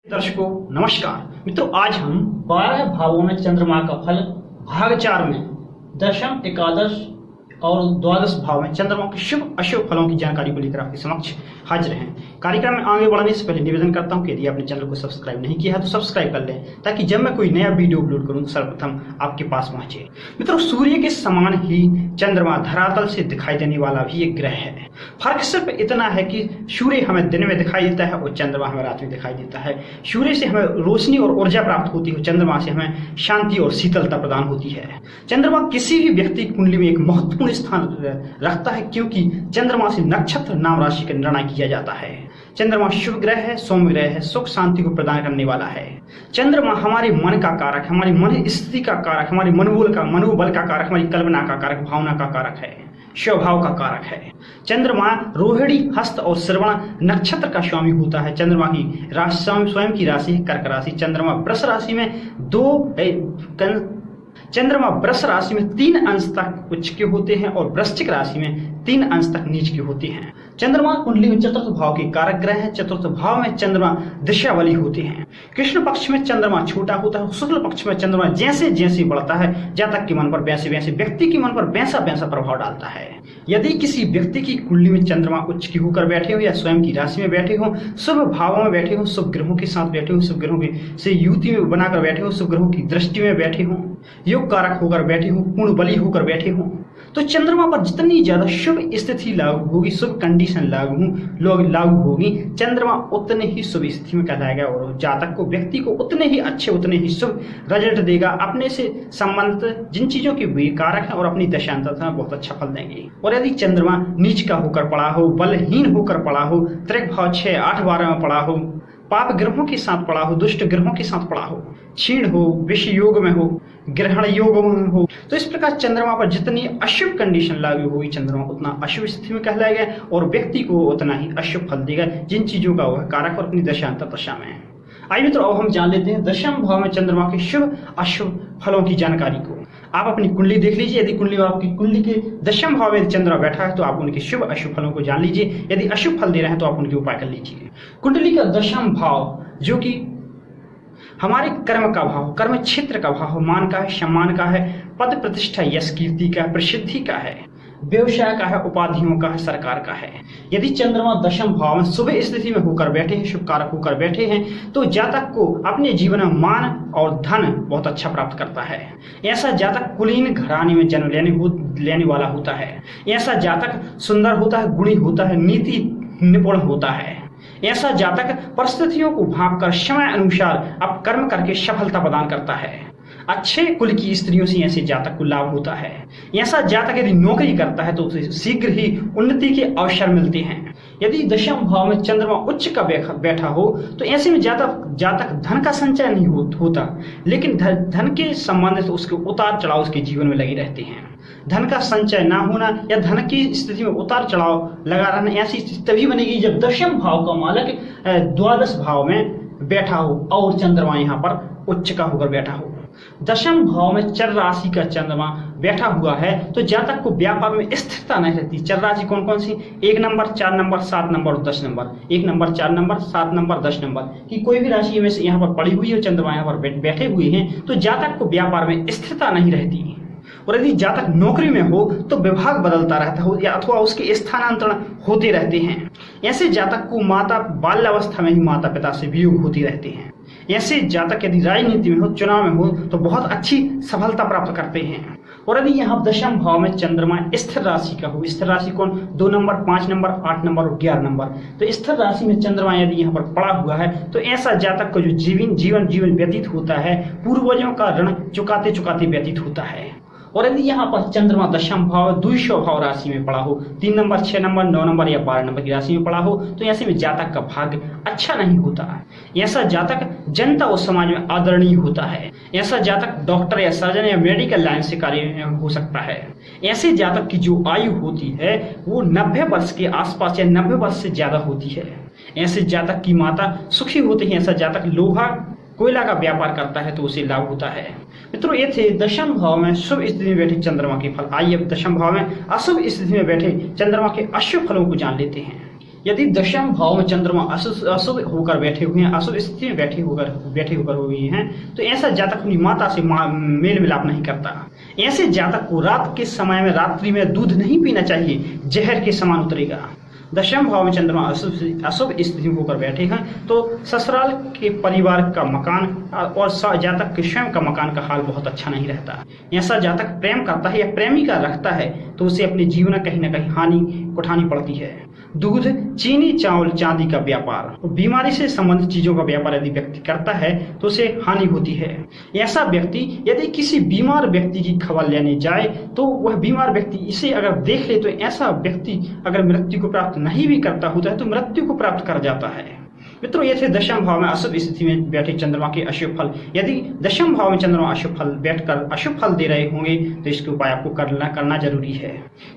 दर्शकों नमस्कार मित्रों, आज हम 12 भावों में चंद्रमा का फल भाग 4 में दशम, एकादश और द्वादश भाव में चंद्रमा के शुभ अशुभ फलों की जानकारी को लेकर आपके समक्ष हाजिर हैं। कार्यक्रम में आगे बढ़ने से पहले निवेदन करता हूं कि यदि आपने चैनल को सब्सक्राइब नहीं किया है तो सब्सक्राइब कर लें, ताकि जब मैं कोई नया वीडियो अपलोड करूं तो सर्वप्रथम आपके पास पहुंचे। मित्रों, सूर्य के समान ही चंद्रमा धरातल से दिखाई देने वाला भी एक ग्रह है। फर्क सिर्फ इतना है कि सूर्य हमें दिन में दिखाई देता है और चंद्रमा हमें रात में दिखाई देता है। सूर्य से हमें रोशनी और ऊर्जा प्राप्त होती है, चंद्रमा से हमें शांति और शीतलता प्रदान होती है। चंद्रमा किसी भी व्यक्ति की कुंडली में एक महत्वपूर्ण स्थान रखता है, क्योंकि चंद्रमा से नक्षत्र नाम राशि का निर्णय किया जाता है। चंद्रमा शुभ ग्रह है, सौम्य ग्रह है, सुख शांति को प्रदान करने वाला है। चंद्रमा हमारे मन का कारक, हमारी मन स्थिति का कारक, हमारे मनोबल का कारक, हमारी कल्पना का कारक, भावना का कारक है, स्वभाव का कारक है। चंद्रमा रोहिणी, हस्त और श्रवण नक्षत्र का स्वामी होता है। चंद्रमा की राशि स्वयं की राशि कर्क राशि। चंद्रमा वृष राशि में 3 अंश तक उच्च के होते हैं और वृश्चिक राशि में 3 अंश तक नीच के होते हैं। चंद्रमा कुंडली में चतुर्थ भाव के कारक ग्रह है। चतुर्थ भाव में चंद्रमा दिशावली होते हैं। कृष्ण पक्ष में चंद्रमा छोटा होता है, शुक्ल पक्ष में चंद्रमा जैसे जैसे बढ़ता है जातक के मन पर वैसे वैसे व्यक्ति के मन पर वैसा वैसा प्रभाव डालता है। यदि किसी व्यक्ति की कुंडली में चंद्रमा उच्च की होकर बैठे हो या स्वयं की राशि में बैठे हो, शुभ भावों में बैठे हो, शुभ ग्रहों के साथ बैठे हो, शुभ ग्रहों से युति में बनाकर बैठे हो, शुभ ग्रहों की दृष्टि में बैठे हो, योग कारक होकर बैठे हो, पूर्ण बली होकर बैठे हो, तो चंद्रमा पर जितनी ज्यादा शुभ स्थिति लागू होगी, शुभ कंडीशन लागू होगी, चंद्रमा उतने ही शुभ स्थिति में कहलाएगा और जातक को, व्यक्ति को उतने ही शुभ रिजल्ट देगा। अपने से संबंधित जिन चीजों के वे कारक हैं और अपनी दशांतर में बहुत अच्छा फल देंगे। और यदि चंद्रमा नीच का होकर पड़ा हो, बलहीन होकर पड़ा हो, त्रिक भाव 6, 8, 12 में पड़ा हो, पाप ग्रहों के साथ पड़ा हो, दुष्ट ग्रहों के साथ पड़ा हो, क्षीण हो, विष योग में हो, ग्रहण योग में हो, तो इस प्रकार चंद्रमा पर जितनी अशुभ कंडीशन लागू होगी, चंद्रमा उतना अशुभ स्थिति में कहलाएगा और व्यक्ति को उतना ही अशुभ फल देगा, जिन चीजों का वह कारक और अपनी दशांतर दशा में है। आइए मित्रों, अब हम जान लेते हैं दशम भाव में चंद्रमा के शुभ अशुभ फलों की जानकारी को। आप अपनी कुंडली देख लीजिए। यदि आपकी कुंडली के दशम भाव में चंद्रमा बैठा है तो आप उनके शुभ अशुभ फलों को जान लीजिए। यदि अशुभ फल दे रहे हैं तो आप उनके उपाय कर लीजिए। कुंडली का दशम भाव जो कि हमारे कर्म का भाव, कर्म क्षेत्र का भाव, मान का है, सम्मान का है, पद प्रतिष्ठा, यश कीर्ति का, प्रसिद्धि का है, व्यवसाय का है, उपाधियों का है, सरकार का है। यदि चंद्रमा दशम भाव में शुभ स्थिति में होकर बैठे हैं, शुभ कारक होकर बैठे हैं, तो जातक को अपने जीवन में मान और धन बहुत अच्छा प्राप्त करता है। ऐसा जातक कुलीन घराने में जन्म लेने वाला होता है। ऐसा जातक सुंदर होता है, गुणी होता है, नीति निपुण होता है। ऐसा जातक परिस्थितियों को भांपकर समय अनुसार अब कर्म करके सफलता प्रदान करता है। अच्छे कुल की स्त्रियों से ऐसे जातक को लाभ होता है। ऐसा जातक यदि नौकरी करता है तो उसे शीघ्र ही उन्नति के अवसर मिलते हैं। यदि दशम भाव में चंद्रमा उच्च का बैठा हो तो ऐसे में जातक धन का संचय नहीं होता, लेकिन धन के संबंधित उसके उतार चढ़ाव उसके जीवन में लगे रहते हैं। धन का संचय ना होना या धन की स्थिति में उतार चढ़ाव लगा रहना, ऐसी स्थिति तभी बनेगी जब दशम भाव का मालक द्वादश भाव में बैठा हो और चंद्रमा यहाँ पर उच्च का होकर बैठा हो। दशम भाव में चर राशि का चंद्रमा बैठा हुआ है तो जातक को व्यापार में स्थिरता नहीं रहती। चर राशि कौन कौन सी? 1 नंबर, 4 नंबर, 7 नंबर और 10 number. 1 number, 4 number, 7 number, 10 number की कोई भी राशि में से यहाँ पर पड़ी हुई है, चंद्रमा यहाँ पर बैठे हुए हैं, तो जातक को व्यापार में स्थिरता नहीं रहती। और यदि जातक नौकरी में हो तो विभाग बदलता रहता हो या अथवा उसके स्थानांतरण होते रहते हैं। ऐसे जातक को बाल्यावस्था में ही माता पिता से वियोग होती रहते हैं। ऐसे जातक यदि राजनीति में हो, चुनाव में हो तो बहुत अच्छी सफलता प्राप्त करते हैं। और यदि यहाँ दशम भाव में चंद्रमा स्थिर राशि का हो, स्थिर राशि कौन? 2 नंबर, 5 नंबर, 8 नंबर और 11 नंबर। तो स्थिर राशि में चंद्रमा यदि यहाँ पर पड़ा हुआ है तो ऐसा जातक को जो जीवन व्यतीत होता है, पूर्वजों का ऋण चुकाते चुकाते व्यतीत होता है। और यदि यहाँ पर चंद्रमा दशम भाव द्वितीय भाव राशि में पड़ा हो, 3 नंबर, 6 नंबर, 9 नंबर या 12 नंबर की राशि में पड़ा हो, तो ऐसे में जातक का भाग्य अच्छा नहीं होता है। ऐसा जातक जनता और समाज में आदरणीय होता है। ऐसा जातक डॉक्टर या सर्जन या मेडिकल लाइन से कार्य हो सकता है। ऐसे जातक की जो आयु होती है वो 90 वर्ष के आसपास या 90 वर्ष से ज्यादा होती है। ऐसे जातक की माता सुखी होती है। ऐसा जातक लोहा कोयला का व्यापार करता है तो उसे लाभ होता है। मित्रों, ये थे दशम भाव में शुभ स्थिति में बैठे चंद्रमा के फल। आइए अब दशम भाव में अशुभ स्थिति में बैठे चंद्रमा के अशुभ फलों को जान लेते हैं। यदि दशम भाव में चंद्रमा अशुभ होकर बैठे हुए हैं, अशुभ स्थिति में बैठे होकर हुए हैं, तो ऐसा जातक अपनी माता से मेल मिलाप नहीं करता। ऐसे जातक को रात के समय में, रात्रि में दूध नहीं पीना चाहिए, जहर के समान उतरेगा। दशम भाव में चंद्रमा अशुभ स्थिति में होकर बैठे हैं तो ससुराल के परिवार का मकान और जातक के स्वयं का मकान का हाल बहुत अच्छा नहीं रहता। ऐसा जातक प्रेम करता है या प्रेमिका रखता है तो उसे अपने जीवन में कहीं ना कहीं हानि उठानी पड़ती है। दूध, चीनी, चावल, चांदी का व्यापार और बीमारी से संबंधित चीजों का व्यापार यदि व्यक्ति करता है तो उसे हानि होती है। ऐसा व्यक्ति यदि किसी बीमार व्यक्ति की खबर लेने जाए तो वह बीमार व्यक्ति इसे अगर देख ले तो ऐसा व्यक्ति अगर मृत्यु को प्राप्त नहीं भी करता होता है तो मृत्यु को प्राप्त कर जाता है। मित्रों, ये थे दशम भाव में अशुभ स्थिति में बैठे चंद्रमा के अशुभ फल। यदि दशम भाव में चंद्रमा अशुभ फल बैठकर अशुभ फल दे रहे होंगे तो इसके उपाय आपको करना जरूरी है।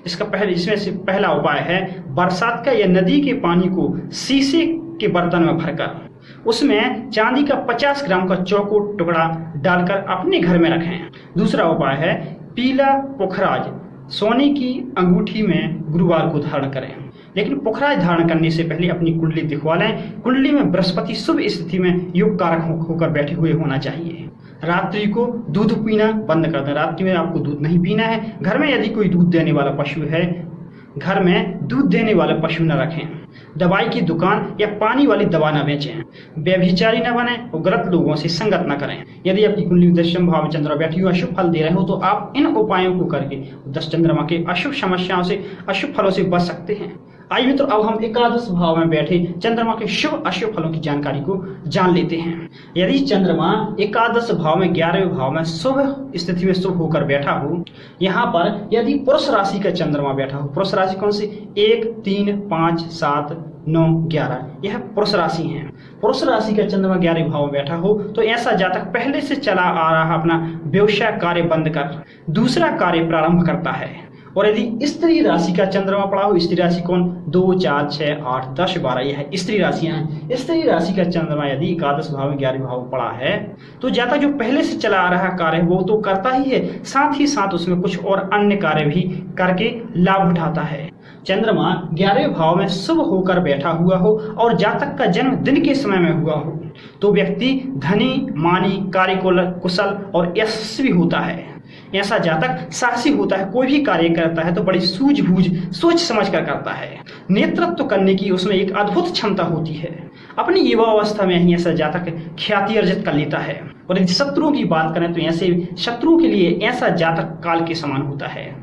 इसमें से पहला उपाय है बरसात का या नदी के पानी को शीशे के बर्तन में भरकर उसमें चांदी का 50 ग्राम का चौकोर टुकड़ा डालकर अपने घर में रखें। दूसरा उपाय है पीला पुखराज सोने की अंगूठी में गुरुवार को धारण करें। लेकिन पुखराज धारण करने से पहले अपनी कुंडली दिखवा लें। कुंडली में बृहस्पति शुभ स्थिति में योग कारक होकर बैठे हुए होना चाहिए। रात्रि को दूध पीना बंद कर दें। रात्रि में आपको दूध नहीं पीना है। घर में यदि कोई दूध देने वाला पशु है, घर में दूध देने वाले पशु न रखें। दवाई की दुकान या पानी वाली दवा न बेचें। व्यभिचारी न बने और गलत लोगों से संगत न करें। यदि आपकी कुंडली में दशम भाव में चंद्रमा बैठी हुई अशुभ फल दे रहे हो तो आप इन उपायों को करके 10 चंद्रमा के अशुभ समस्याओं से, अशुभ फलों से बच सकते हैं। आइए मित्रों, अब हम एकादश भाव में बैठे चंद्रमा के शुभ अशुभ फलों की जानकारी को जान लेते हैं। यदि चंद्रमा एकादश भाव में 11वें भाव में शुभ स्थिति में शुभ होकर बैठा हो, यहाँ पर यदि पुरुष राशि का चंद्रमा बैठा हो, पुरुष राशि कौन सी? 1, 3, 5, 7, 9, 11, यह पुरुष राशि है। पुरुष राशि का चंद्रमा 11वें भाव में बैठा हो तो ऐसा जातक पहले से चला आ रहा अपना व्यवसाय कार्य बंद कर दूसरा कार्य प्रारंभ करता है। और यदि स्त्री राशि का चंद्रमा पड़ा हो, स्त्री राशि कौन? 2, 4, 6, 8, 10, 12, यह स्त्री राशियां हैं। स्त्री राशि का चंद्रमा यदि एकादश भाव में 11वें भाव में पड़ा है तो जातक जो पहले से चला आ रहा कार्य वो तो करता ही है, साथ ही साथ उसमें कुछ और अन्य कार्य भी करके लाभ उठाता है। चंद्रमा 11वें भाव में शुभ होकर बैठा हुआ हो और जातक का जन्म दिन के समय में हुआ हो तो व्यक्ति धनी, मानी, कार्यकुशल और यशस्वी होता है। ऐसा जातक साहसी होता है। कोई भी कार्य करता है तो बड़ी सूझबूझ सोच समझ कर करता है। नेतृत्व करने की उसमें एक अद्भुत क्षमता होती है। अपनी युवा अवस्था में ही ऐसा जातक ख्याति अर्जित कर लेता है। और यदि शत्रुओं की बात करें तो ऐसे शत्रुओं के लिए ऐसा जातक काल के समान होता है।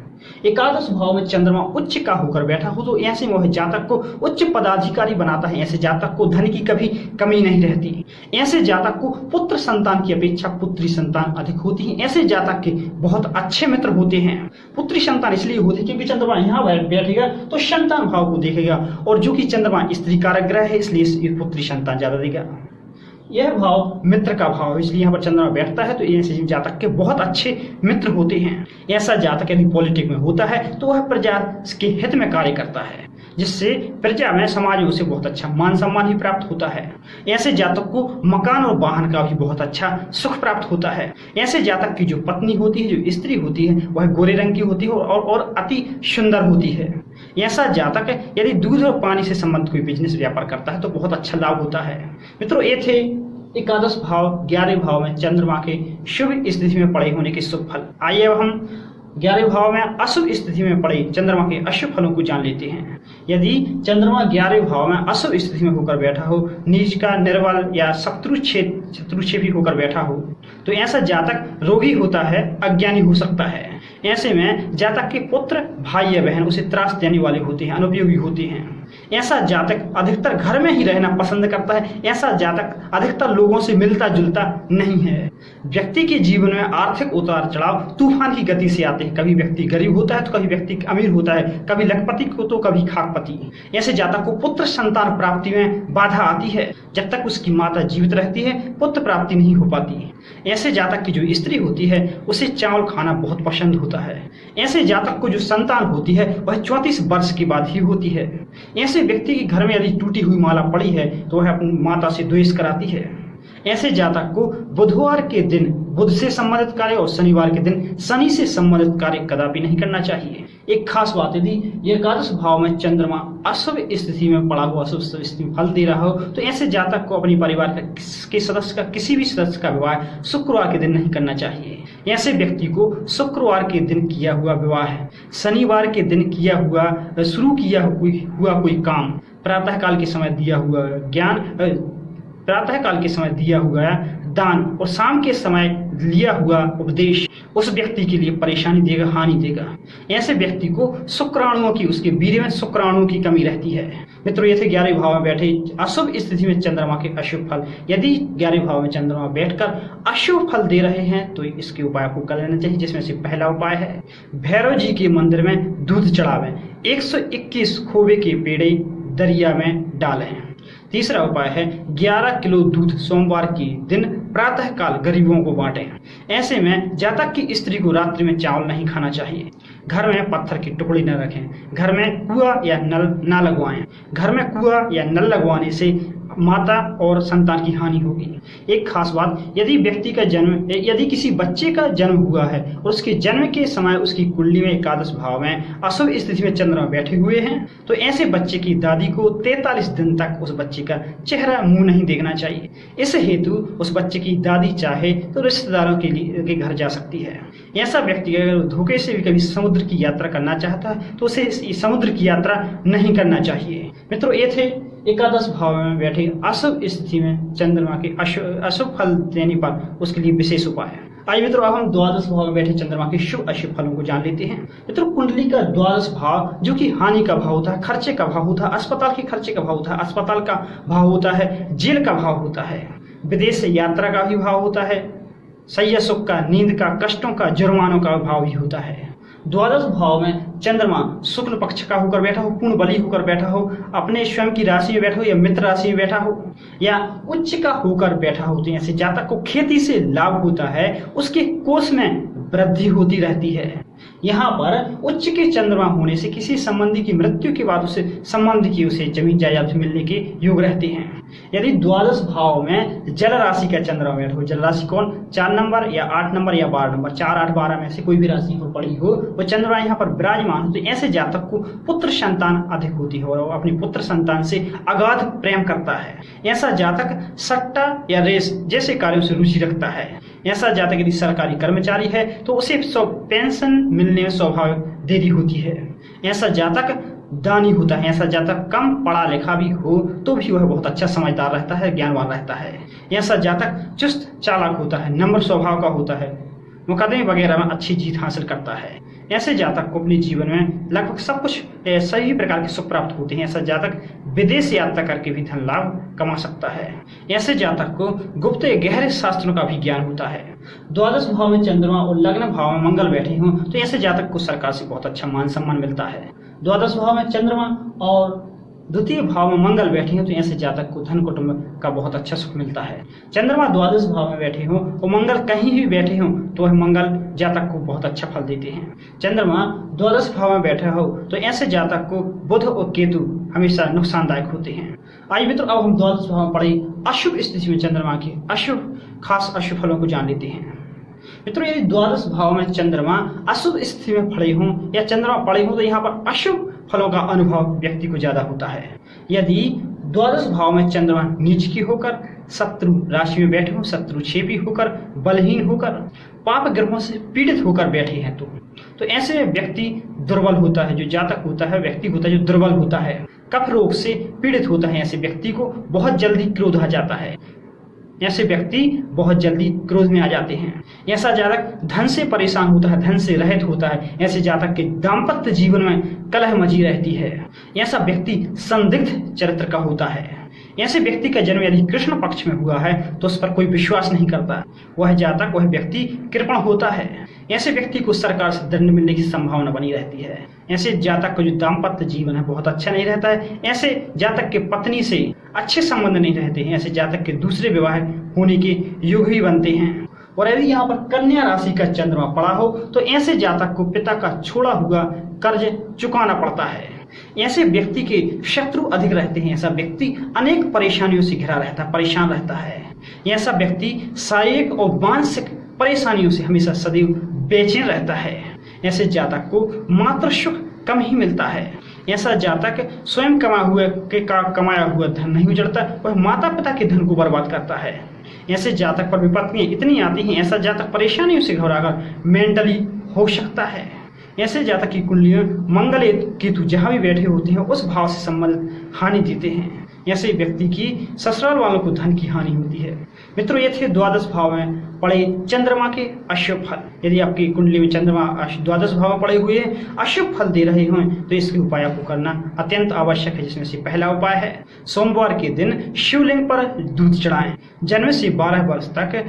एकादश भाव में चंद्रमा उच्च का होकर बैठा हो तो ऐसे में वह जातक को उच्च पदाधिकारी बनाता है। ऐसे जातक को धन की कभी कमी नहीं रहती। ऐसे जातक को पुत्र संतान की अपेक्षा पुत्री संतान अधिक होती है। ऐसे जातक के बहुत अच्छे मित्र होते हैं। पुत्री संतान इसलिए होती है क्योंकि चंद्रमा यहाँ बैठेगा तो संतान भाव को देखेगा और जो कि चंद्रमा स्त्री कारक ग्रह है इसलिए पुत्री संतान ज्यादा देगा। यह भाव मित्र का भाव है, इसलिए यहाँ पर चंद्रमा बैठता है तो ऐसे जातक के बहुत अच्छे मित्र होते हैं। ऐसा जातक यदि पॉलिटिक्स में होता है तो वह प्रजा के हित में कार्य करता है, जिससे प्रजा में, समाज में उसे बहुत अच्छा मान सम्मान ही प्राप्त होता है। ऐसे जातक को मकान और वाहन का भी बहुत अच्छा सुख प्राप्त होता है। ऐसे जातक की जो पत्नी होती है, जो स्त्री होती है, वह गोरे रंग की होती है और अति सुंदर होती है। ऐसा जातक यदि दूध और पानी से संबंधित कोई बिजनेस व्यापार करता है तो बहुत अच्छा लाभ होता है। मित्रों, ये थे एकादश भाव 11वें भाव में चंद्रमा के शुभ स्थिति में पड़े होने के शुभ फल। आइए अब हम 11वें भाव में अशुभ स्थिति में पड़े चंद्रमा के अशुभ फलों को जान लेते हैं। यदि चंद्रमा 11वें भाव में अशुभ स्थिति में होकर बैठा हो, नीच का, निर्बल या शत्रुक्षेपी होकर बैठा हो तो ऐसा जातक रोगी होता है, अज्ञानी हो सकता है। ऐसे में जातक के पुत्र, भाई या बहन उसे त्रास देने वाले होते हैं, अनुपयोगी होते हैं। ऐसा जातक अधिकतर घर में ही रहना पसंद करता है। ऐसा जातक अधिकतर लोगों से मिलता जुलता नहीं है। व्यक्ति के जीवन में आर्थिक उतार चढ़ाव तूफान की गति से आते हैं। कभी व्यक्ति गरीब होता है तो कभी व्यक्ति अमीर होता है, कभी लखपति को तो कभी खाकपति। ऐसे जातक को पुत्र संतान प्राप्ति में बाधा आती है। जब तक उसकी माता जीवित रहती है पुत्र प्राप्ति नहीं हो पाती। ऐसे जातक की जो स्त्री होती है उसे चावल खाना बहुत पसंद होता है। ऐसे जातक को जो संतान होती है वह 34 वर्ष के बाद ही होती है। ऐसे व्यक्ति के घर में यदि टूटी हुई माला पड़ी है तो वह अपनी माता से द्वेष कराती है। ऐसे जातक को बुधवार के दिन बुध से संबंधित कार्य और शनिवार के दिन शनि से संबंधित कार्य कदापि नहीं करना चाहिए। एक खास बात, यदि ये एकादश भाव में चंद्रमा अशुभ स्थिति में पड़ा हुआ, अशुभ स्थिति में फल दे रहा हो, तो ऐसे जातक को अपने परिवार के सदस्य का किसी भी सदस्य का विवाह शुक्रवार के दिन नहीं करना चाहिए। ऐसे व्यक्ति को शुक्रवार के दिन किया हुआ विवाह, शनिवार के दिन किया हुआ शुरू किया हुआ कोई काम, प्रातः काल के समय दिया हुआ ज्ञान, प्रातः काल के समय दिया हुआ दान और शाम के समय लिया हुआ उपदेश उस व्यक्ति के लिए परेशानी देगा, हानि देगा। ऐसे व्यक्ति को शुक्राणुओं की, उसके वीर्य में शुक्राणुओं की कमी रहती है। मित्रों, ये थे 11वें भाव में बैठे अशुभ स्थिति में चंद्रमा के अशुभ फल। यदि 11वें भाव में चंद्रमा बैठकर अशुभ फल दे रहे हैं तो इसके उपाय आपको कर लेना चाहिए, जिसमें से पहला उपाय है भैरव जी के मंदिर में दूध चढ़ावें, 121 खोबे के पेड़े दरिया में डालें। तीसरा उपाय है 11 किलो दूध सोमवार के दिन प्रातः काल गरीबों को बांटें। ऐसे में जातक की स्त्री को रात्रि में चावल नहीं खाना चाहिए। घर में पत्थर की टुकड़ी न रखें। घर में कुआं या नल ना लगवाएं। घर में कुआं या नल लगवाने से माता और संतान की हानि होगी। एक खास बात, यदि किसी बच्चे का जन्म हुआ है और उसके जन्म के समय उसकी कुंडली में एकादश भाव में अशुभ स्थिति में चंद्रमा बैठे हुए हैं, तो ऐसे बच्चे की दादी को 43 दिन तक उस बच्चे का चेहरा मुंह नहीं देखना चाहिए। इस हेतु उस बच्चे की दादी चाहे तो रिश्तेदारों के घर जा सकती है। ऐसा व्यक्ति अगर धोखे से भी कभी समुद्र की यात्रा करना चाहता है तो उसे समुद्र की यात्रा नहीं करना चाहिए। मित्रों, ये थे एकादश भाव में बैठे अशुभ स्थिति में चंद्रमा के अशुभ फल देने पर उसके लिए विशेष उपाय है। आइए मित्रों, अब हम द्वादश भाव में बैठे चंद्रमा के शुभ अशुभ फलों को जान लेते हैं। मित्रों, कुंडली का द्वादश भाव जो कि हानि का भाव होता है, खर्चे का भाव होता है, अस्पताल के खर्चे का भाव होता है, अस्पताल का भाव होता है, जेल का भाव होता है, विदेश से यात्रा का भी भाव होता है, सैया सुख का, नींद का, कष्टों का, जुर्मानों का भाव भी होता है। द्वादश भाव में चंद्रमा शुक्ल पक्ष का होकर बैठा हो, पूर्ण बली होकर बैठा हो, अपने स्वयं की राशि में बैठा हो या मित्र राशि में बैठा हो या उच्च का होकर बैठा हो, तो ऐसे जातक को खेती से लाभ होता है, उसके कोष में वृद्धि होती रहती है। यहाँ पर उच्च के चंद्रमा होने से किसी संबंधी की मृत्यु के बाद उसे जमीन जायदाद मिलने के योग रहते हैं। यदि द्वादश भाव में जल राशि का चंद्रमा बैठा हो, जल राशि कौन, 4 नंबर या 8 नंबर या 12 नंबर, 4, 8, 12 में से कोई भी राशि को पड़ी हो, वो चंद्रमा यहाँ पर विराजमान हो, तो ऐसे जातक को पुत्र संतान अधिक होती है और वो अपनी पुत्र संतान से अगाध प्रेम करता है। ऐसा जातक सट्टा या रेस जैसे कार्यों से रुचि रखता है। ऐसा जातक यदि सरकारी कर्मचारी है तो उसे पेंशन मिलने में स्वाभाविक देरी होती है। ऐसा जातक दानी होता है। ऐसा जातक कम पढ़ा लिखा भी हो तो भी वह बहुत अच्छा समझदार रहता है, ज्ञानवान रहता है। ऐसा जातक चुस्त चालाक होता है, नम्र स्वभाव का होता है, मुकदमे वगैरह में अच्छी जीत हासिल करता है। ऐसे जातक को अपने जीवन में लगभग सब कुछ सभी प्रकार के सुख प्राप्त होते हैं। ऐसा जातक विदेश यात्रा करके भी धन लाभ कमा सकता है। ऐसे जातक को गुप्त गहरे शास्त्रों का भी ज्ञान होता है। द्वादश भाव में चंद्रमा और लग्न भाव में मंगल बैठे हों तो ऐसे जातक को सरकार से बहुत अच्छा मान सम्मान मिलता है। द्वादश भाव में चंद्रमा और द्वितीय भाव में मंगल बैठे हो तो ऐसे जातक को धन कुटुंब का बहुत अच्छा सुख मिलता है। चंद्रमा द्वादश भाव में बैठे हो और मंगल कहीं भी बैठे हो तो वह मंगल जातक को बहुत अच्छा फल देते हैं। चंद्रमा द्वादश भाव में बैठे हो तो ऐसे जातक को बुध और केतु हमेशा नुकसानदायक होते हैं। आइए मित्रों, अब हम द्वादश भाव में पड़े अशुभ स्थिति में चंद्रमा के खास अशुभ फलों को जान लेते हैं। मित्रों, यदि द्वादश भाव में चंद्रमा अशुभ स्थिति में पड़े हों या चंद्रमा पड़े हों तो यहाँ पर अशुभ फलों का अनुभव व्यक्ति को ज्यादा होता है। यदि द्वादश भाव में चंद्रमा नीच की होकर शत्रु राशि में बैठे हो, शत्रु क्षेपी होकर, बलहीन होकर, पाप ग्रहों से पीड़ित होकर बैठे हैं तो ऐसे व्यक्ति दुर्बल होता है। जो जातक होता है, व्यक्ति होता है जो दुर्बल होता है, कफ रोग से पीड़ित होता है। ऐसे व्यक्ति को बहुत जल्दी क्रोध आ जाता है। ऐसे व्यक्ति बहुत जल्दी क्रोध में आ जाते हैं। ऐसा जातक धन से परेशान होता है, धन से रहित होता है। ऐसे जातक के दाम्पत्य जीवन में कलह मची रहती है। ऐसा व्यक्ति संदिग्ध चरित्र का होता है। ऐसे व्यक्ति का जन्म यदि कृष्ण पक्ष में हुआ है तो उस पर कोई विश्वास नहीं करता। वह जातक, वह व्यक्ति कृपण होता है। ऐसे व्यक्ति को सरकार से दंड मिलने की संभावना बनी रहती है। ऐसे जातक का जो दाम्पत्य जीवन है बहुत अच्छा नहीं रहता है। ऐसे जातक के पत्नी से अच्छे संबंध नहीं रहते हैं। ऐसे जातक के दूसरे विवाह होने के योग भी बनते हैं। और यदि यहाँ पर कन्या राशि का चंद्रमा पड़ा हो तो ऐसे जातक को पिता का छोड़ा हुआ कर्ज चुकाना पड़ता है। ऐसे व्यक्ति के शत्रु अधिक रहते हैं। ऐसा व्यक्ति अनेक परेशानियों से घिरा रहता है, परेशान रहता है। ऐसा व्यक्ति शारीरिक और मानसिक परेशानियों से हमेशा सदैव बेचैन रहता है। ऐसे जातक को मात्र सुख कम ही मिलता है। ऐसा जातक स्वयं कमाया हुआ धन नहीं उजड़ता, वह माता पिता के धन को बर्बाद करता है। ऐसे जातक पर विपत्तियां इतनी आती हैं, ऐसा जातक परेशानियों से घबराकर मेंटली हो सकता है। ऐसे जातक की कुंडली में मंगल केतु जहां भी बैठे होते हैं उस भाव से संबंधित हानि देते हैं। ऐसे व्यक्ति की ससुराल वालों को धन की हानि होती है। मित्रों, ये थे द्वादश भाव में पड़े चंद्रमा के अशुभ फल। यदि आपकी कुंडली में चंद्रमा द्वादश भाव में पड़े हुए अशुभ फल दे रहे हों तो इसके उपाय आपको करना अत्यंत आवश्यक है, जिसमें से पहला उपाय है सोमवार के दिन शिवलिंग पर दूध चढ़ाएं। जन्म से 12 वर्ष तक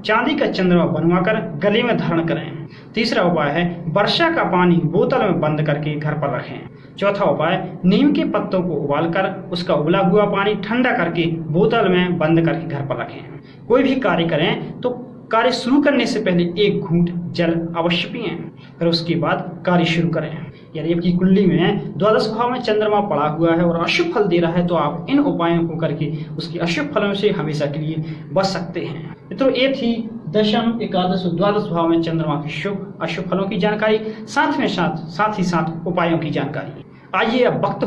चांदी का चंद्रमा बनवाकर गले में धारण करें। तीसरा उपाय है वर्षा का पानी बोतल में बंद करके घर पर रखें। चौथा उपाय नीम के पत्तों को उबालकर उसका उबला हुआ पानी ठंडा करके बोतल में बंद करके घर पर रखें। कोई भी कार्य करें तो कार्य शुरू करने से पहले 1 घूंट जल अवश्य पिएं, फिर उसके बाद कार्य शुरू करें। यदि आपकी कुंडली में द्वादश भाव में चंद्रमा पड़ा हुआ है और अशुभ फल दे रहा है तो आप इन उपायों को करके उसके अशुभ फलों से हमेशा के लिए बच सकते हैं। मित्रों, ये थी दशम, एकादश और द्वादश भाव में चंद्रमा के शुभ अशुभ फलों की जानकारी, साथ ही साथ उपायों की जानकारी। आइए अब वक्त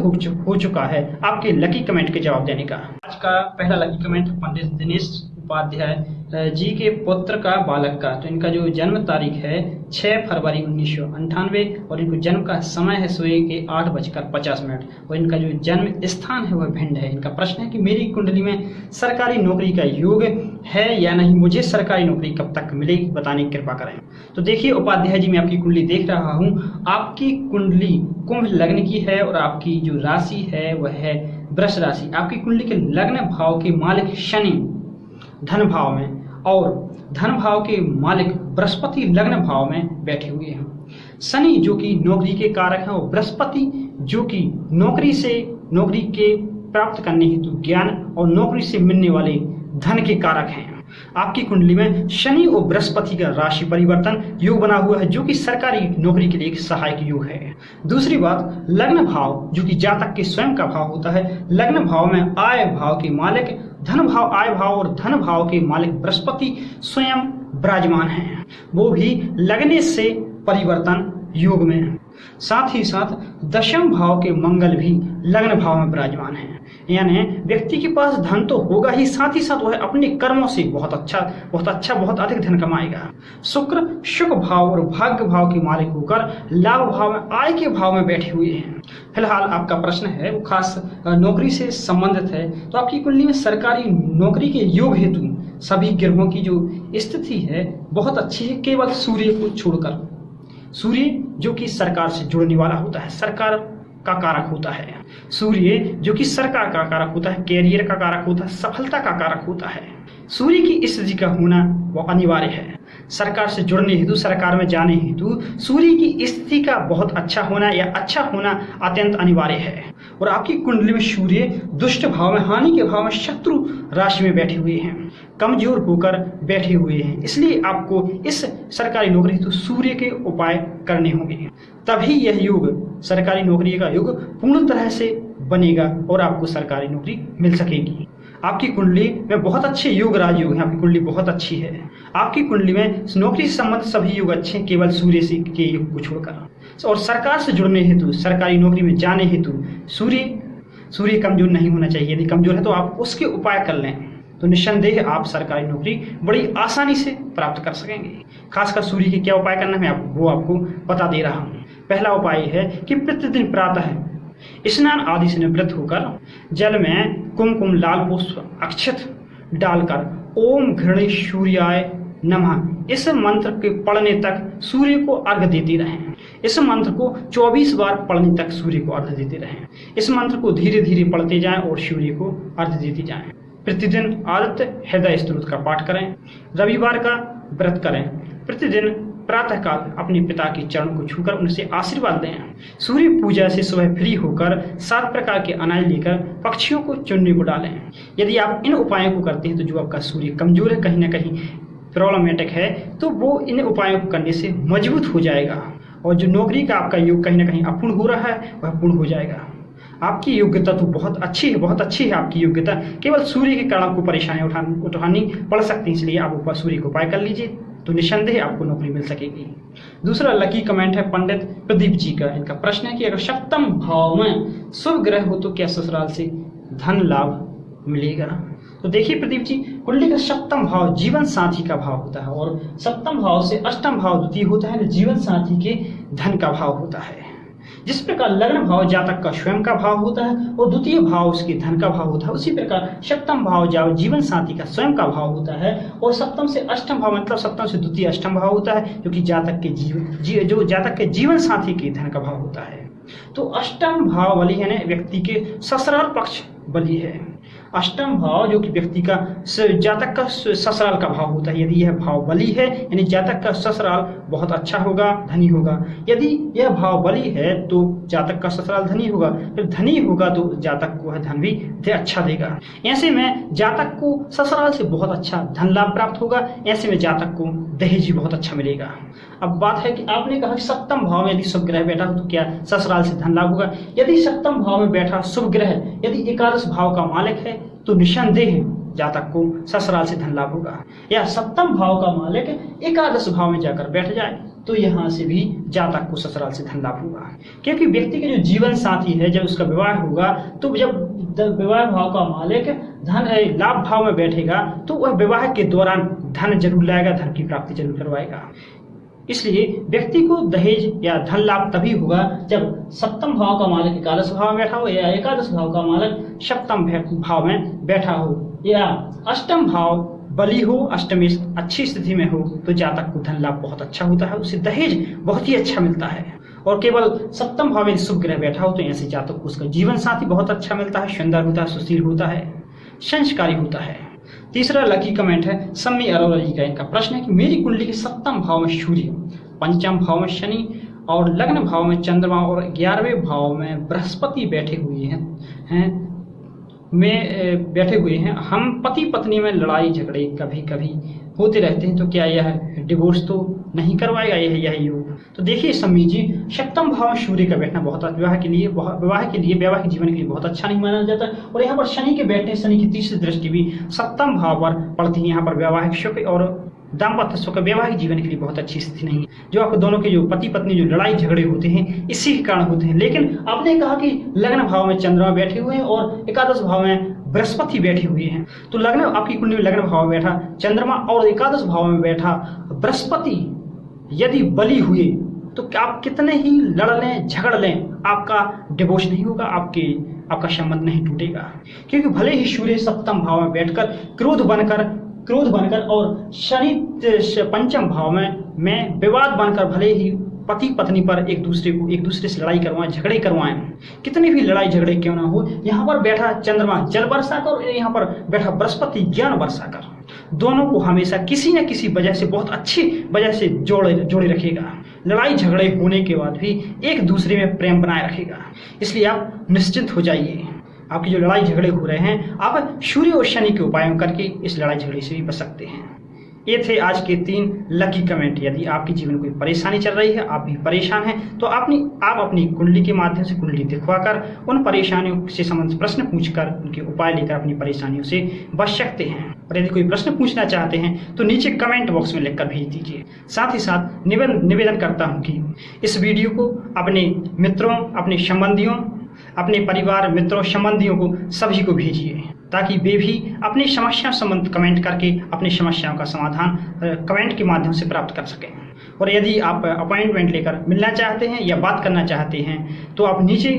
हो चुका है आपके लकी कमेंट के जवाब देने का। आज का पहला लकी कमेंट पंडित दिनेश उपाध्याय जी के पुत्र का बालक का। तो इनका जो जन्म तारीख है 6 फरवरी 1998 और इनको जन्म का समय है सुबह के 8:50 और इनका जो जन्म स्थान है वह भिंड है। इनका प्रश्न है कि मेरी कुंडली में सरकारी नौकरी का योग है या नहीं, मुझे सरकारी नौकरी कब तक मिलेगी, बताने की कृपा करें। तो देखिए उपाध्याय जी, मैं आपकी कुंडली देख रहा हूँ। आपकी कुंडली कुंभ लग्न की है और आपकी जो राशि है वह है वृष राशि। आपकी कुंडली के लग्न भाव के मालिक शनि धन भाव में और धन भाव के मालिक बृहस्पति लग्न भाव में बैठे हुए हैं। शनि जो कि नौकरी के कारक हैं और बृहस्पति जो कि नौकरी के प्राप्त करने हेतु ज्ञान और नौकरी से मिलने वाले धन के कारक हैं। आपकी कुंडली में शनि और बृहस्पति का राशि परिवर्तन योग बना हुआ है जो कि सरकारी नौकरी के लिए एक सहायक योग है। दूसरी बात, लग्न भाव जो कि जातक के स्वयं का भाव होता है, लग्न भाव में आय भाव के मालिक धन भाव, आय भाव और धन भाव के मालिक बृहस्पति स्वयं विराजमान हैं, वो भी लगने से परिवर्तन योग में। साथ ही साथ दशम भाव के मंगल भी लग्न भाव में विराजमान हैं। यानी व्यक्ति के पास धन तो होगा ही, साथ ही साथ वह अपने कर्मों से बहुत अधिक धन कमाएगा। शुक्र शुभ भाव और भाग्य भाव के मालिक होकर लाभ भाव में, आय के भाव में बैठे हुए हैं। फिलहाल आपका प्रश्न है वो खास नौकरी से संबंधित है। तो आपकी कुंडली में सरकारी नौकरी के योग हेतु सभी ग्रहों की जो स्थिति है बहुत अच्छी है, केवल सूर्य को छोड़कर। सूर्य जो कि सरकार से जुड़ने वाला होता है, सरकार का कारक होता है। सूर्य जो कि सरकार का कारक होता है, कैरियर का कारक होता है, सफलता का कारक होता है। सूर्य की स्थिति का होना वो अनिवार्य है। सरकार से जुड़ने हेतु, सरकार में जाने हेतु सूर्य की स्थिति का बहुत अच्छा होना या अच्छा होना अत्यंत अनिवार्य है। और आपकी कुंडली में सूर्य दुष्ट भाव में, हानि के भाव में, शत्रु राशि में बैठे हुए हैं, कमजोर होकर बैठे हुए हैं। इसलिए आपको इस सरकारी नौकरी हेतु सूर्य के उपाय करने होंगे, तभी यह योग, सरकारी नौकरी का योग पूर्ण तरह से बनेगा और आपको सरकारी नौकरी मिल सकेगी। आपकी कुंडली में बहुत अच्छे योग राजयोग हैं, आपकी कुंडली बहुत अच्छी है। आपकी कुंडली में नौकरी से संबंधित सभी योग अच्छे हैं, केवल सूर्य से के योग को छोड़कर। और सरकार से जुड़ने हेतु, सरकारी नौकरी में जाने हेतु सूर्य कमजोर नहीं होना चाहिए। यदि कमजोर है तो आप उसके उपाय कर लें तो निस्संदेह आप सरकारी नौकरी बड़ी आसानी से प्राप्त कर सकेंगे। खासकर सूर्य के क्या उपाय करना है वो आपको बता दे रहा हूँ। पहला उपाय है कि प्रतिदिन प्रातः स्नान आदि से निवृत्त होकर जल में कुमकुम, लाल पुष्प, अक्षत डालकर ओम घृणेश सूर्याय नमः इस मंत्र के पढ़ने तक सूर्य को अर्घ देते रहें। इस मंत्र को 24 बार पढ़ने तक सूर्य को अर्घ देते रहें। इस मंत्र को धीरे धीरे पढ़ते जाएं और सूर्य को अर्घ देते जाएं। प्रतिदिन आदित्य हृदय स्तोत्र का पाठ करें। रविवार का व्रत करें। प्रतिदिन प्रातःकाल अपने पिता के चरण को छूकर उनसे आशीर्वाद दें। सूर्य पूजा से सुबह फ्री होकर 7 प्रकार के अनाज लेकर पक्षियों को चुनने को डालें। यदि आप इन उपायों को करते हैं तो जो आपका सूर्य कमजोर है, कहीं ना कहीं प्रॉब्लमेटिक है, तो वो इन उपायों को करने से मजबूत हो जाएगा और जो नौकरी का आपका योग कहीं ना कहीं अपूर्ण हो रहा है वह पूर्ण हो जाएगा। आपकी योग्यता तो बहुत अच्छी है, बहुत अच्छी है आपकी योग्यता, केवल सूर्य के कारण आपको परेशानी उठानी पड़ सकती है, इसलिए आप ऊपर सूर्य को उपाय कर लीजिए तो निस्संदेह आपको नौकरी मिल सकेगी। दूसरा लकी कमेंट है पंडित प्रदीप जी का। इनका प्रश्न है कि अगर सप्तम भाव में शुभ ग्रह हो तो क्या ससुराल से धन लाभ मिलेगा। तो देखिए प्रदीप जी, कुंडली का सप्तम भाव जीवन साथी का भाव होता है और सप्तम भाव से अष्टम भाव द्वितीय होता है, जीवन साथी के धन का भाव होता है। जिस प्रकार लग्न भाव जातक का स्वयं का भाव होता है और द्वितीय भाव उसके धन का भाव होता है, उसी प्रकार सप्तम भाव जीवन साथी का स्वयं का भाव होता है और सप्तम से अष्टम भाव मतलब सप्तम से द्वितीय अष्टम भाव होता है, जो कि जातक के जीवन साथी के धन का भाव होता है। तो अष्टम भाव बली है ना व्यक्ति के ससुराल पक्ष बली है। अष्टम भाव जो कि व्यक्ति का जातक का ससुराल का भाव होता है, यदि यह भाव बली है यानी जातक का ससुराल बहुत अच्छा होगा, धनी होगा। यदि यह भाव बली है तो जातक का ससुराल धनी होगा, फिर धनी होगा तो जातक को धन भी अच्छा देगा। ऐसे में जातक को ससुराल से बहुत अच्छा धन लाभ प्राप्त होगा, ऐसे में जातक को दहेज भी बहुत अच्छा मिलेगा। अब बात है कि आपने कहा कि सप्तम भाव में यदि शुभ ग्रह बैठा हो तो क्या ससुराल से धन लाभ होगा। यदि सप्तम भाव में बैठा शुभ ग्रह यदि एकादश भाव का मालिक है तो निस्संदेह जातक को ससुराल से धन लाभ होगा। या सप्तम भाव का मालिक एकादश भाव में जाकर बैठ जाए तो यहाँ से भी जातक को ससुराल से धन लाभ होगा, क्योंकि व्यक्ति के जो जीवन साथी है जब उसका विवाह होगा तो जब विवाह भाव का मालिक धन लाभ भाव में बैठेगा तो वह विवाह के दौरान धन जरूर लाएगा, धन की प्राप्ति जरूर करवाएगा। इसलिए व्यक्ति को दहेज या धन लाभ तभी होगा जब सप्तम भाव का मालिक एकादश भाव में बैठा हो या एकादश भाव का मालिक सप्तम भाव में बैठा हो या अष्टम भाव बली हो, अष्टमी अच्छी स्थिति में हो तो जातक को धन लाभ बहुत अच्छा होता है, उसे दहेज बहुत ही अच्छा मिलता है। और केवल सप्तम भाव में शुभ ग्रह बैठा हो तो ऐसे जातक को उसका जीवन साथी बहुत अच्छा मिलता है, सुंदर होता है, सुशील होता है, संस्कारी होता है। तीसरा लकी कमेंट है सम्मी अरोरा जी का। इनका प्रश्न है कि मेरी कुंडली के सप्तम भाव में सूर्य, पंचम भाव में शनि और लग्न भाव में चंद्रमा और 11वें भाव में बृहस्पति बैठे हुए हैं। हम पति पत्नी में लड़ाई झगड़े कभी कभी होते रहते हैं, तो क्या यह डिवोर्स तो नहीं करवाएगा यह योग। तो देखिए सम्मी जी, सप्तम भाव सूर्य का बैठना बहुत वैवाहिक जीवन के लिए बहुत अच्छा नहीं माना जाता। और यहाँ पर शनि के बैठने, शनि की तीसरी दृष्टि भी सप्तम भाव पर पड़ती है। यहाँ पर वैवाहिक सुख और दाम्पत्य सुख वैवाहिक जीवन के लिए बहुत अच्छी स्थिति नहीं है। जो आपको दोनों के जो पति पत्नी जो लड़ाई झगड़े होते हैं इसी के कारण होते हैं। लेकिन आपने कहा कि लग्न भाव में चंद्रमा बैठे हुए हैं और एकादश भाव में बृहस्पति बैठे हुए हैं, तो लग्न आपकी कुंडली में लग्न भाव में बैठा चंद्रमा और एकादश भाव में बैठा बृहस्पति यदि बली हुए तो आप कितने ही लड़ लें झगड़ लें आपका डिवोर्स नहीं होगा, आपका संबंध नहीं टूटेगा। क्योंकि भले ही सूर्य सप्तम भाव में बैठकर क्रोध बनकर और शनि पंचम भाव में विवाद बनकर भले ही पति पत्नी पर एक दूसरे से लड़ाई करवाएं, झगड़े करवाएं, कितनी भी लड़ाई झगड़े क्यों ना हो, यहाँ पर बैठा चंद्रमा जल बरसाकर और यहाँ पर बैठा बृहस्पति ज्ञान बरसाकर दोनों को हमेशा किसी न किसी वजह से बहुत अच्छी वजह से जोड़े रखेगा। लड़ाई झगड़े होने के बाद भी एक दूसरे में प्रेम बनाए रखेगा। इसलिए आप निश्चिंत हो जाइए, आपकी जो लड़ाई झगड़े हो रहे हैं आप सूर्य और शनि के उपायों करके इस लड़ाई झगड़े से भी बच सकते हैं। ये थे आज के 3 लकी कमेंट। यदि आपके जीवन में कोई परेशानी चल रही है, आप भी परेशान हैं, तो आप अपनी कुंडली के माध्यम से कुंडली दिखवाकर उन परेशानियों से संबंधित प्रश्न पूछकर उनके उपाय लेकर अपनी परेशानियों से बच सकते हैं। और यदि कोई प्रश्न पूछना चाहते हैं तो नीचे कमेंट बॉक्स में लिखकर भेज दीजिए। साथ ही साथ निवेदन करता हूँ कि इस वीडियो को अपने मित्रों, अपने संबंधियों, अपने परिवार मित्रों संबंधियों को सभी को भेजिए, ताकि वे भी अपनी समस्या संबंध कमेंट करके अपनी समस्याओं का समाधान कमेंट के माध्यम से प्राप्त कर सकें। और यदि आप अपॉइंटमेंट लेकर मिलना चाहते हैं या बात करना चाहते हैं तो आप नीचे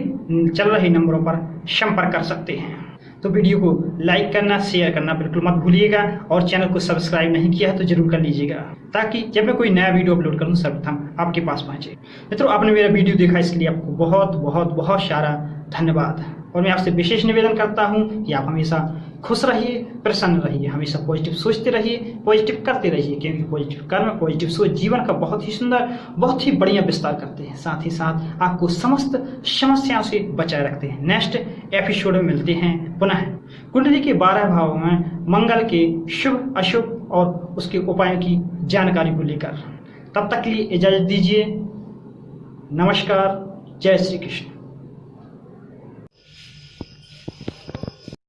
चल रहे नंबरों पर संपर्क कर सकते हैं। तो वीडियो को लाइक करना, शेयर करना बिल्कुल मत भूलिएगा और चैनल को सब्सक्राइब नहीं किया है तो जरूर कर लीजिएगा, ताकि जब मैं कोई नया वीडियो अपलोड करूं सर्वप्रथम आपके पास पहुंचे। मित्रों, आपने मेरा वीडियो देखा इसके लिए आपको बहुत बहुत बहुत सारा धन्यवाद। और मैं आपसे विशेष निवेदन करता हूं कि आप हमेशा खुश रहिए, प्रसन्न रहिए, हमेशा पॉजिटिव सोचते रहिए, पॉजिटिव करते रहिए, क्योंकि पॉजिटिव कर्म, पॉजिटिव सोच जीवन का बहुत ही सुंदर, बहुत ही बढ़िया विस्तार करते हैं। साथ ही साथ आपको समस्त समस्याओं से बचाए रखते हैं। नेक्स्ट एपिसोड में मिलते हैं पुनः कुंडली के 12 भावों में मंगल के शुभ अशुभ और उसके उपायों की जानकारी को लेकर। तब तक के लिए इजाजत दीजिए। नमस्कार, जय श्री कृष्ण।